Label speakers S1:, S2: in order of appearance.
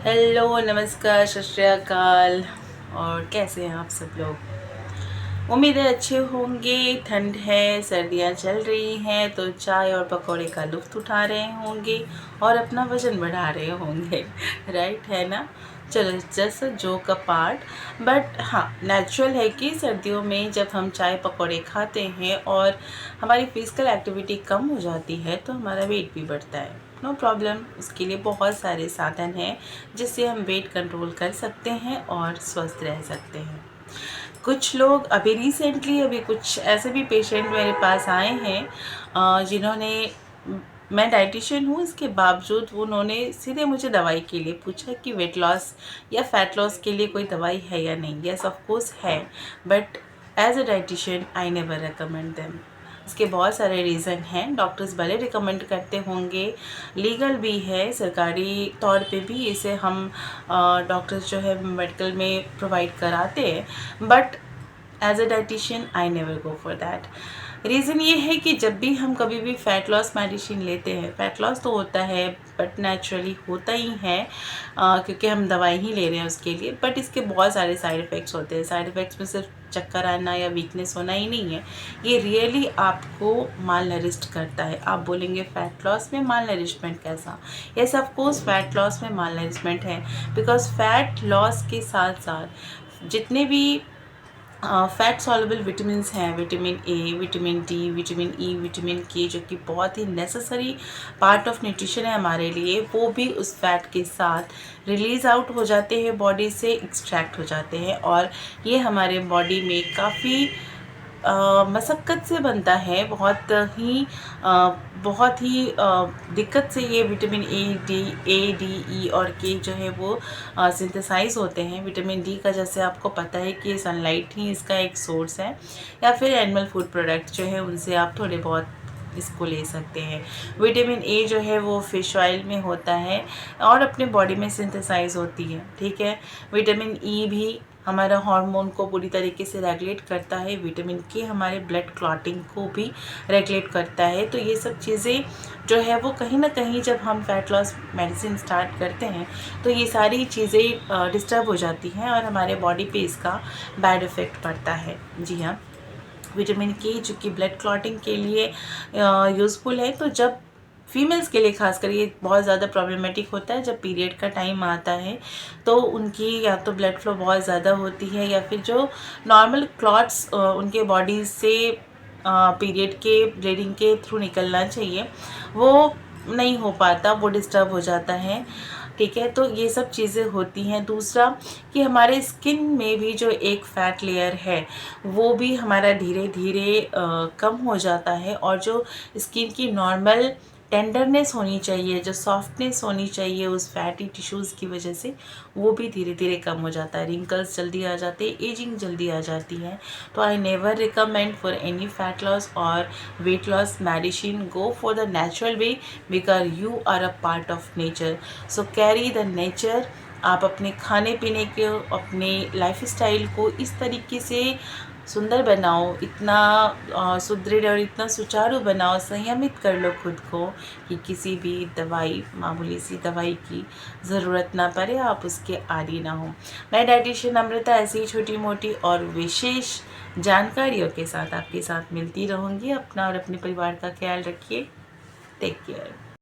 S1: Hello, नमस्कार, सत श्री अकाल। और कैसे हैं आप सब लोग? उम्मीद है अच्छे होंगे। ठंड है, सर्दियां चल रही हैं, तो चाय और पकौड़े का लुत्फ़ उठा रहे होंगे और अपना वज़न बढ़ा रहे होंगे। राइट है ना? चलो, just joke a part. But हाँ, नेचुरल है कि सर्दियों में जब हम चाय पकौड़े खाते हैं और हमारी फिजिकल एक्टिविटी कम हो जाती है तो हमारा वेट भी बढ़ता है। नो प्रॉब्लम, उसके लिए बहुत सारे साधन हैं जिससे हम वेट कंट्रोल कर सकते हैं और स्वस्थ रह सकते हैं। कुछ लोग अभी कुछ ऐसे भी पेशेंट मेरे पास आए हैं जिन्होंने, मैं डाइटिशियन हूँ, इसके बावजूद उन्होंने सीधे मुझे दवाई के लिए पूछा कि वेट लॉस या फैट लॉस के लिए कोई दवाई है या नहीं। यस, ऑफ कोर्स है, but as a dietitian I never recommend them. इसके बहुत सारे रीज़न हैं। डॉक्टर्स भले रिकमेंड करते होंगे, लीगल भी है, सरकारी तौर पे भी इसे हम डॉक्टर्स जो है मेडिकल में प्रोवाइड कराते हैं, but as a dietitian I never go for that. Reason ये है कि जब भी हम कभी भी फ़ैट लॉस मेडिसिन लेते हैं, फ़ैट लॉस तो होता है बट नेचुरली होता ही है, क्योंकि हम दवाई ही ले रहे हैं उसके लिए, बट इसके बहुत सारे साइड इफ़ेक्ट्स होते हैं। साइड इफ़ेक्ट्स में सिर्फ चक्कर आना या वीकनेस होना ही नहीं है, ये रियली आपको माल नरिश्ड करता है। आप बोलेंगे फ़ैट लॉस में माल नरिशमेंट कैसा? Yes, of course fat loss में माल नरिशमेंट है, बिकॉज फ़ैट लॉस के साथ साथ जितने भी फैट सॉल्युबल विटामिन्स हैं, vitamin A, vitamin D, vitamin E, vitamin के, जो कि बहुत ही नेसेसरी पार्ट ऑफ न्यूट्रिशन है हमारे लिए, वो भी उस फैट के साथ रिलीज़ आउट हो जाते हैं, बॉडी से एक्सट्रैक्ट हो जाते हैं, और ये हमारे बॉडी में काफ़ी मशक्क़त से बनता है। बहुत ही दिक्कत से ये विटामिन डी, ई और के जो है वो सिंथेसाइज होते हैं। विटामिन डी का जैसे आपको पता है कि सनलाइट ही इसका एक सोर्स है, या फिर एनिमल फूड प्रोडक्ट जो है उनसे आप थोड़े बहुत इसको ले सकते हैं। विटामिन ए जो है वो फ़िश ऑयल में होता है और अपने बॉडी में सिंथेसाइज होती है, ठीक है। विटामिन ई भी हमारा हार्मोन को पूरी तरीके से रेगुलेट करता है। विटामिन के हमारे ब्लड क्लॉटिंग को भी रेगुलेट करता है। तो ये सब चीज़ें जो है वो कहीं ना कहीं जब हम फैट लॉस मेडिसिन स्टार्ट करते हैं तो ये सारी चीज़ें डिस्टर्ब हो जाती हैं और हमारे बॉडी पे इसका बैड इफ़ेक्ट पड़ता है। जी हाँ, विटामिन के जो कि ब्लड क्लॉटिंग के लिए यूज़फुल है। तो जब फीमेल्स के लिए खासकर ये बहुत ज़्यादा प्रॉब्लमेटिक होता है, जब पीरियड का टाइम आता है तो उनकी या तो ब्लड फ्लो बहुत ज़्यादा होती है, या फिर जो नॉर्मल क्लॉट्स उनके बॉडी से पीरियड के ब्लीडिंग के थ्रू निकलना चाहिए वो नहीं हो पाता, वो डिस्टर्ब हो जाता है, ठीक है। तो ये सब चीज़ें होती हैं। दूसरा कि हमारे स्किन में भी जो एक फ़ैट लेयर है वो भी हमारा धीरे धीरे कम हो जाता है, और जो स्किन की नॉर्मल टेंडरनेस होनी चाहिए, जो सॉफ्टनेस होनी चाहिए उस फैटी टिश्यूज़ की वजह से, वो भी धीरे धीरे कम हो जाता है। रिंकल्स जल्दी आ जाते हैं, एजिंग जल्दी आ जाती है। तो I never recommend for any fat loss और weight loss medicine. Go for the natural way, because you are a part of nature. So carry the nature. आप अपने खाने पीने के, अपने लाइफस्टाइल को इस तरीके से सुंदर बनाओ, इतना सुदृढ़ और इतना सुचारू बनाओ, संयमित कर लो खुद को कि किसी भी दवाई, मामूली सी दवाई की ज़रूरत ना पड़े, आप उसके आदी ना हो। मैं डाइटिशियन अमृता ऐसी छोटी मोटी और विशेष जानकारियों के साथ आपके साथ मिलती रहूँगी। अपना और अपने परिवार का ख्याल रखिए। Take care.